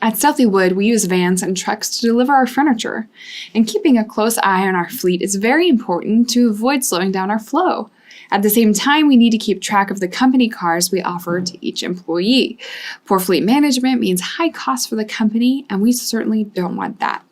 At Stealthy Wood, we use vans and trucks to deliver our furniture, and keeping a close eye on our fleet is very important to avoid slowing down our flow. At the same time, we need to keep track of the company cars we offer to each employee. Poor fleet management means high costs for the company, and we certainly don't want that.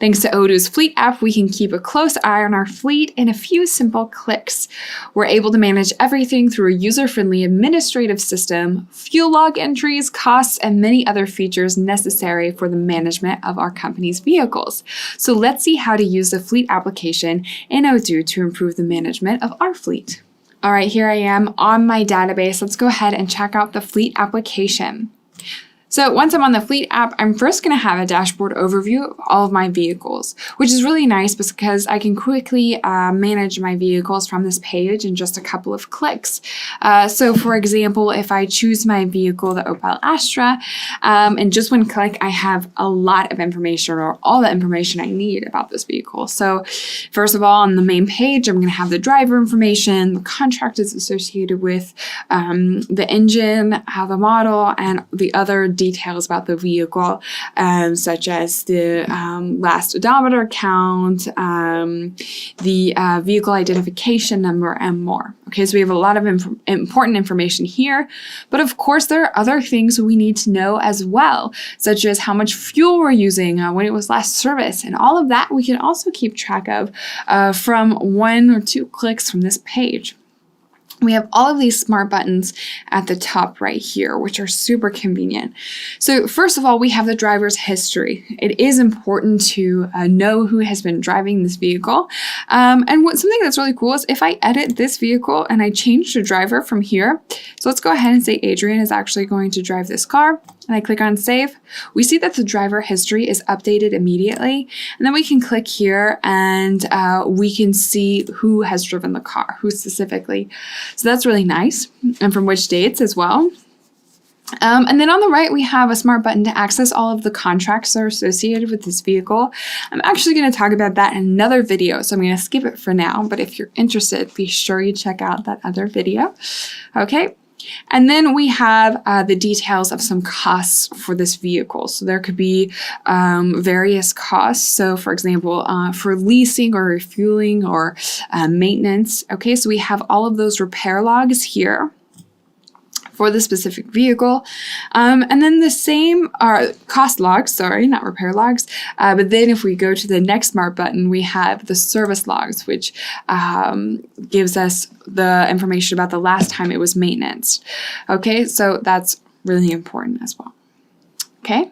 Thanks to Odoo's Fleet app, we can keep a close eye on our fleet in a few simple clicks. We're able to manage everything through a user-friendly administrative system, fuel log entries, costs, and many other features necessary for the management of our company's vehicles. So let's see how to use the Fleet application in Odoo to improve the management of our fleet. All right, here I am on my database. Let's go ahead and check out the Fleet application. So once I'm on the Fleet app, I'm first going to have a dashboard overview of all of my vehicles, which is really nice because I can quickly manage my vehicles from this page in just a couple of clicks. So for example, if I choose my vehicle, the Opel Astra, in just one click, I have a lot of information or all the information I need about this vehicle. So first of all, on the main page, I'm going to have the driver information, the contract is associated with the engine, the model, and the other details about the vehicle, such as the last odometer count, the vehicle identification number, and more. Okay, so we have a lot of important information here, but of course there are other things we need to know as well, such as how much fuel we're using, when it was last serviced, and all of that we can also keep track of from 1 or 2 clicks from this page. We have all of these smart buttons at the top right here, which are super convenient. So first of all, we have the driver's history. It is important to know who has been driving this vehicle. And something that's really cool is if I edit this vehicle and I change the driver from here, so let's go ahead and say Adrian is actually going to drive this car, and I click on save, we see that the driver history is updated immediately. And then we can click here and we can see who has driven the car, who specifically. So that's really nice, and from which dates as well. And then on the right, we have a smart button to access all of the contracts that are associated with this vehicle. I'm actually going to talk about that in another video, so I'm going to skip it for now. But if you're interested, be sure you check out that other video. Okay. And then we have the details of some costs for this vehicle. So there could be various costs. So for example, for leasing or refueling or maintenance. Okay, so we have all of those repair logs here for the specific vehicle. And then the same cost logs, sorry, not repair logs. But then if we go to the next smart button, we have the service logs, which gives us the information about the last time it was maintenance. Okay, so that's really important as well. Okay,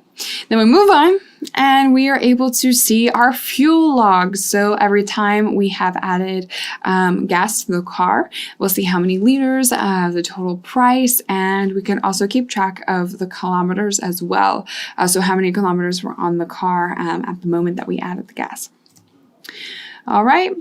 then we move on and we are able to see our fuel logs. So every time we have added gas to the car, we'll see how many liters, the total price, and we can also keep track of the kilometers as well. So how many kilometers were on the car at the moment that we added the gas. All right.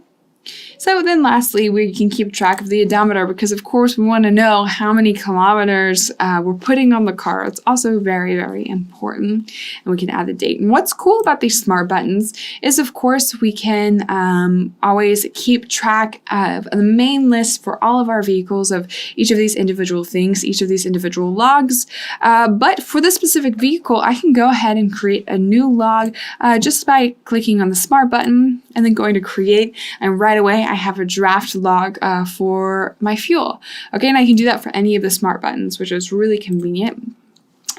So then lastly, we can keep track of the odometer because of course we want to know how many kilometers we're putting on the car. It's also very, very important, and we can add the date. And what's cool about these smart buttons is of course we can always keep track of the main list for all of our vehicles of each of these individual things, each of these individual logs. But for this specific vehicle, I can go ahead and create a new log just by clicking on the smart button and then going to create, and right away I have a draft log for my fuel. Okay, and I can do that for any of the smart buttons, which is really convenient.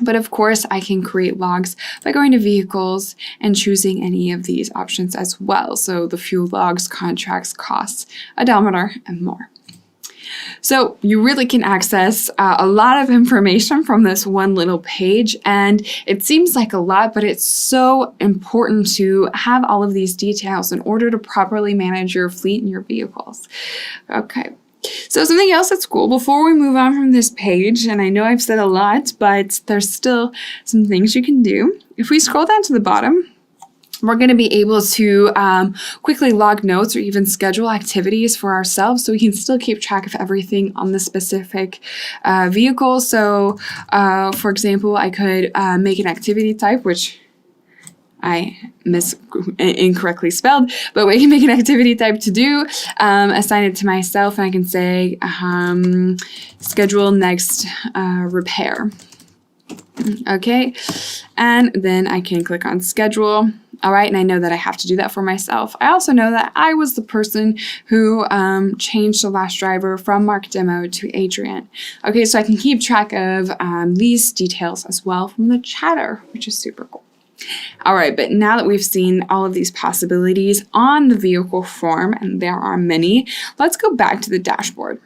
But of course, I can create logs by going to vehicles and choosing any of these options as well. So the fuel logs, contracts, costs, odometer, and more. So you really can access a lot of information from this one little page, and it seems like a lot, but it's so important to have all of these details in order to properly manage your fleet and your vehicles. Okay. So something else that's cool before we move on from this page, and I know I've said a lot, but there's still some things you can do. If we scroll down to the bottom, we're going to be able to quickly log notes or even schedule activities for ourselves so we can still keep track of everything on the specific vehicle. So, for example, I could make an activity type, which I incorrectly spelled, but we can make an activity type to do, assign it to myself, and I can say schedule next repair. Okay, and then I can click on schedule. All right, and I know that I have to do that for myself. I also know that I was the person who changed the last driver from Mark Demo to Adrian. Okay, so I can keep track of these details as well from the chatter, which is super cool. All right, but now that we've seen all of these possibilities on the vehicle form, and there are many, let's go back to the dashboard.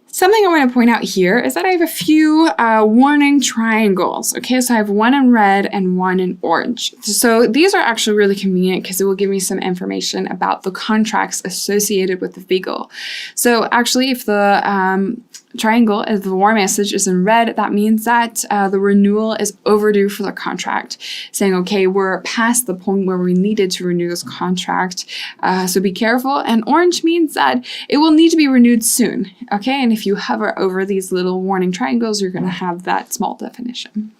Something I want to point out here is that I have a few warning triangles. Okay, so I have one in red and one in orange. So these are actually really convenient because it will give me some information about the contracts associated with the vehicle. So actually, if the triangle, if the warning message is in red, that means that the renewal is overdue for the contract, saying, okay, we're past the point where we needed to renew this contract, so be careful. And orange means that it will need to be renewed soon, okay? And if you hover over these little warning triangles, you're going to have that small definition.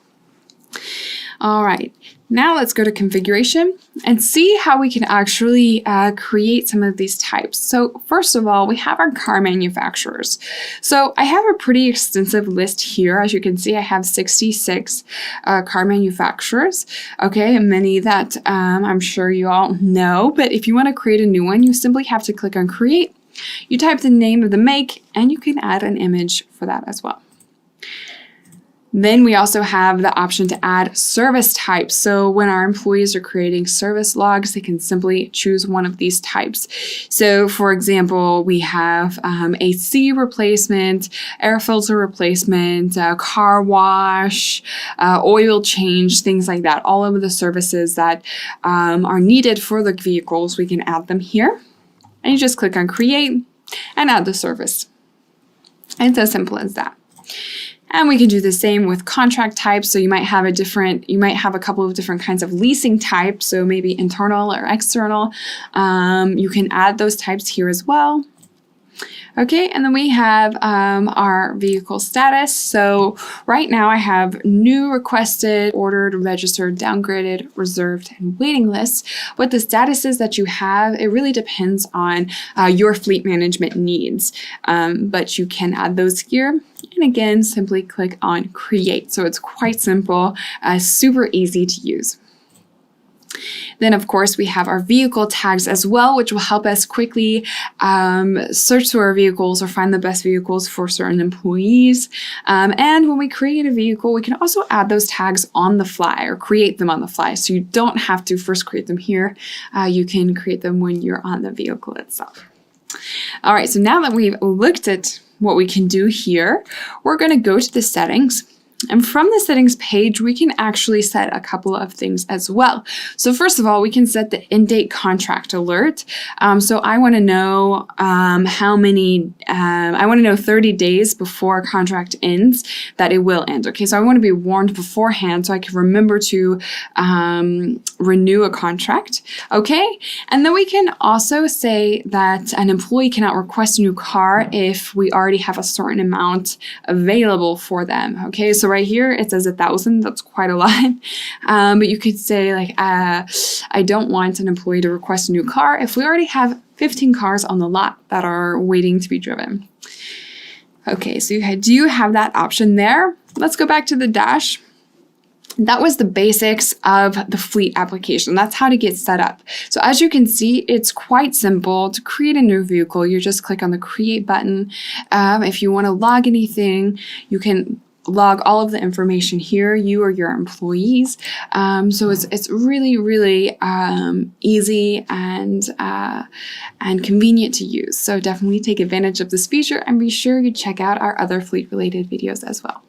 All right, now let's go to configuration and see how we can actually create some of these types. So first of all, we have our car manufacturers. So I have a pretty extensive list here. As you can see, I have 66 car manufacturers, okay, many that I'm sure you all know. But if you want to create a new one, you simply have to click on create. You type the name of the make, and you can add an image for that as well. Then we also have the option to add service types. So when our employees are creating service logs, they can simply choose one of these types. So for example, we have AC replacement, air filter replacement, car wash, oil change, things like that. All of the services that are needed for the vehicles, we can add them here. And you just click on create and add the service. And it's as simple as that. And we can do the same with contract types. So you might have a couple of different kinds of leasing types. So maybe internal or external. You can add those types here as well. Okay, and then we have our vehicle status. So right now I have new, requested, ordered, registered, downgraded, reserved, and waiting lists. What the status is that you have, it really depends on your fleet management needs. But you can add those here. And again, simply click on create. So it's quite simple, super easy to use. Then, of course, we have our vehicle tags as well, which will help us quickly search through our vehicles or find the best vehicles for certain employees. And when we create a vehicle, we can also add those tags on the fly or create them on the fly. So you don't have to first create them here. You can create them when you're on the vehicle itself. All right, so now that we've looked at what we can do here, we're going to go to the settings. And from the settings page, we can actually set a couple of things as well. So first of all, we can set the end date contract alert. So I want to know I want to know 30 days before a contract ends that it will end. Okay, so I want to be warned beforehand so I can remember to renew a contract. Okay, and then we can also say that an employee cannot request a new car if we already have a certain amount available for them. Okay, so right here it says 1,000. That's quite a lot. But you could say like, I don't want an employee to request a new car if we already have 15 cars on the lot that are waiting to be driven. Okay, so you do have that option there. Let's go back to the dash. That was the basics of the fleet application. That's how to get set up. So as you can see, it's quite simple. To create a new vehicle, you just click on the create button. If you want to log anything, you can log all of the information here, you or your employees. So it's really, really easy and convenient to use. So definitely take advantage of this feature and be sure you check out our other fleet related videos as well.